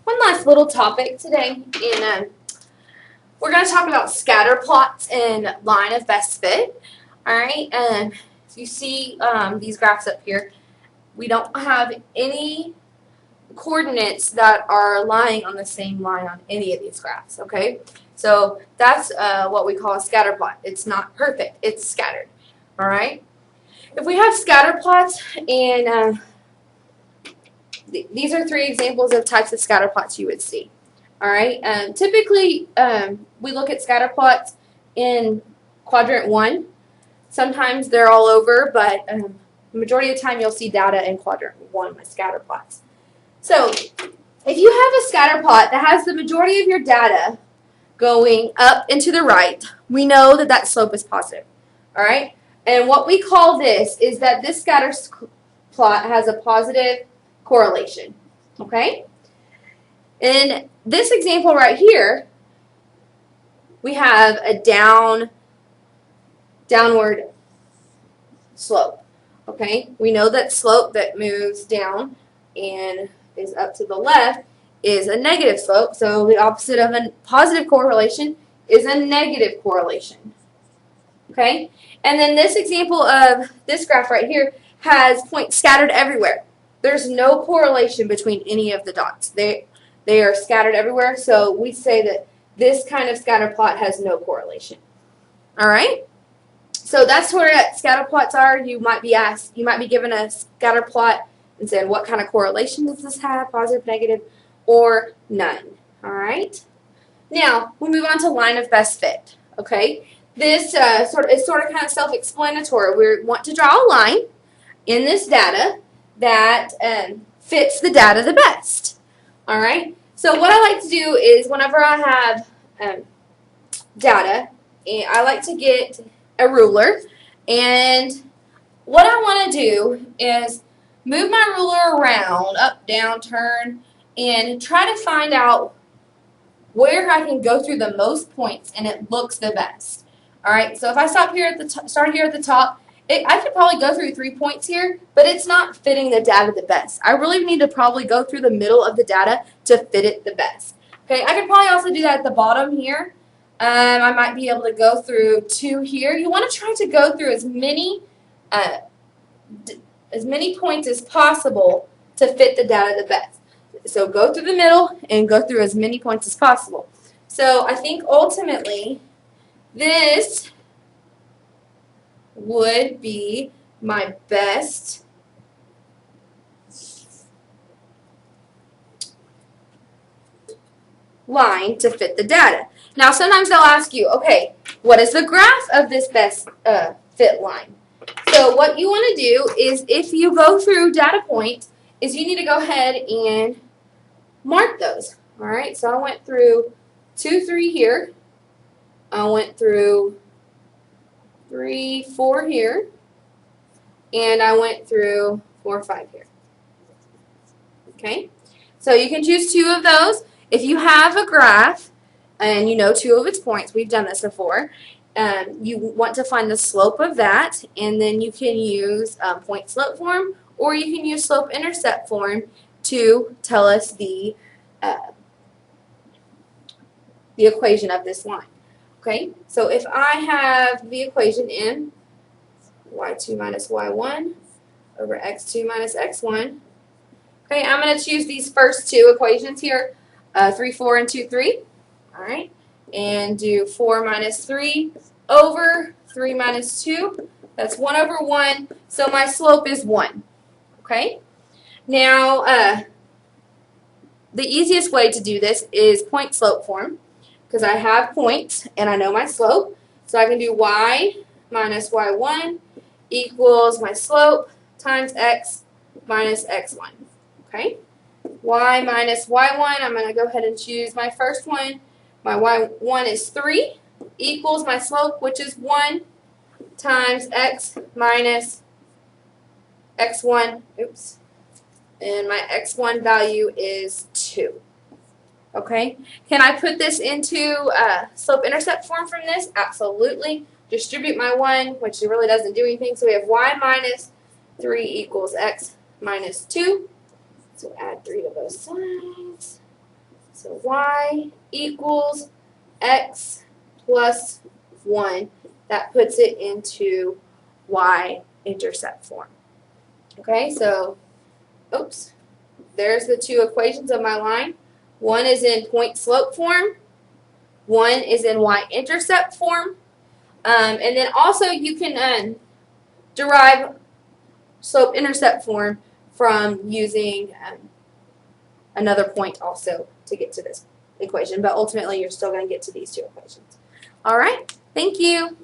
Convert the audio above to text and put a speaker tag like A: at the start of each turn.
A: one last little topic today, and we're going to talk about scatter plots and line of best fit. All right, and you see these graphs up here. We don't have any coordinates that are lying on the same line on any of these graphs. Okay, so that's what we call a scatter plot. It's not perfect; it's scattered. All right. If we have scatter plots, and these are three examples of types of scatter plots you would see. All right. Typically, we look at scatter plots in quadrant 1. Sometimes they're all over, but the majority of the time you'll see data in quadrant 1 with scatter plots. So, if you have a scatter plot that has the majority of your data going up and to the right, we know that that slope is positive. All right. And what we call this is that this scatter plot has a positive correlation. Okay? In this example right here, we have a downward slope. Okay? We know that slope that moves down and is up to the left is a negative slope, so the opposite of a positive correlation is a negative correlation. Okay? And then this example of this graph right here has points scattered everywhere. There's no correlation between any of the dots. They are scattered everywhere, so we say that this kind of scatter plot has no correlation. All right? So that's where scatter plots are. You might be asked, you might be given a scatter plot and said, what kind of correlation does this have, positive, negative, or none? All right? Now, we move on to line of best fit. Okay? This is sort of kind of self-explanatory. We want to draw a line in this data that fits the data the best. All right? So what I like to do is whenever I have data, I like to get a ruler, and what I want to do is move my ruler around, up, down, turn, and try to find out where I can go through the most points and it looks the best. All right, so if I start here at the top, I could probably go through 3 points here, but it's not fitting the data the best. I really need to probably go through the middle of the data to fit it the best. Okay, I could probably also do that at the bottom here. I might be able to go through 2 here. You want to try to go through as many points as possible to fit the data the best. So go through the middle and go through as many points as possible. So I think ultimately this would be my best line to fit the data. Now sometimes they'll ask you, okay, what is the graph of this best fit line? So what you want to do is if you go through data points, is you need to go ahead and mark those. All right, so I went through 2, 3 here. I went through 3, 4 here. And I went through 4, 5 here. Okay, so you can choose 2 of those. If you have a graph and you know 2 of its points, we've done this before, you want to find the slope of that, and then you can use point slope form, or you can use slope intercept form to tell us the equation of this line. Okay, so if I have the equation in y2 minus y1 over x2 minus x1, okay, I'm going to choose these first 2 equations here, 3, 4, and 2, 3. All right, and do 4 minus 3 over 3 minus 2. That's 1 over 1, so my slope is 1. Okay, now the easiest way to do this is point slope form, because I have points and I know my slope. So I can do y minus y1 equals my slope times x minus x1. Okay, y minus y1, I'm going to go ahead and choose my first one. My y1 is 3 equals my slope, which is 1 times x minus x1. Oops. And my x1 value is 2. Okay, can I put this into slope intercept form from this? Absolutely. Distribute my 1, which really doesn't do anything. So we have y minus 3 equals x minus 2. So add 3 to both sides. So y equals x plus 1. That puts it into y-intercept form. Okay, so, oops, there's the two equations of my line. One is in point-slope form. One is in y-intercept form. And then also you can derive slope-intercept form from using another point also to get to this equation. But ultimately, you're still going to get to these two equations. All right, thank you.